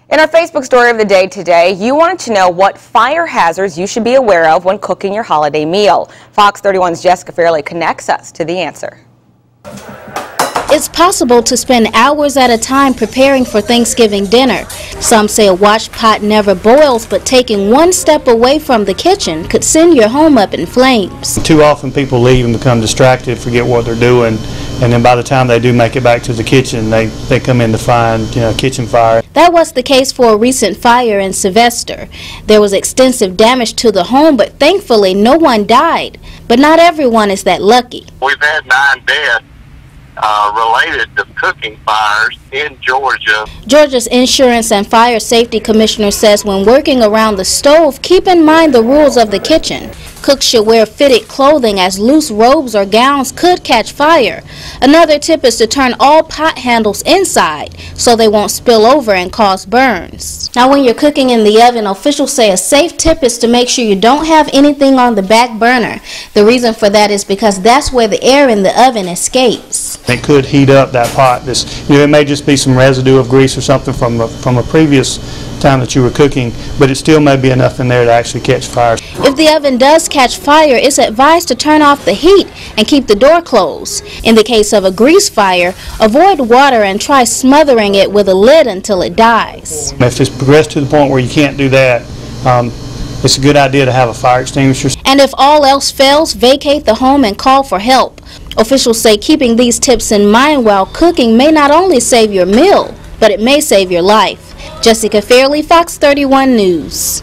In our Facebook story of the day today, you wanted to know what fire hazards you should be aware of when cooking your holiday meal. Fox 31's Jessica Fairley connects us to the answer. It's possible to spend hours at a time preparing for Thanksgiving dinner. Some say a watch pot never boils, but taking one step away from the kitchen could send your home up in flames. Too often people leave and become distracted, forget what they're doing, and then by the time they do make it back to the kitchen, they come in to find, kitchen fire. That was the case for a recent fire in Sylvester. There was extensive damage to the home, but thankfully no one died. But not everyone is that lucky. We've had 9 deaths related to cooking fires in Georgia. Georgia's Insurance and Fire Safety Commissioner says when working around the stove, keep in mind the rules of the kitchen. Cooks should wear fitted clothing as loose robes or gowns could catch fire. Another tip is to turn all pot handles inside so they won't spill over and cause burns. Now when you're cooking in the oven, officials say a safe tip is to make sure you don't have anything on the back burner. The reason for that is because that's where the air in the oven escapes. It could heat up that pot. It may just be some residue of grease or something from a previous time that you were cooking, but it still may be enough in there to actually catch fire. If the oven does catch fire, it's advised to turn off the heat and keep the door closed. In the case of a grease fire, avoid water and try smothering it with a lid until it dies. If it's progressed to the point where you can't do that, it's a good idea to have a fire extinguisher. And if all else fails, vacate the home and call for help. Officials say keeping these tips in mind while cooking may not only save your meal, but it may save your life. Jessica Fairley, Fox 31 News.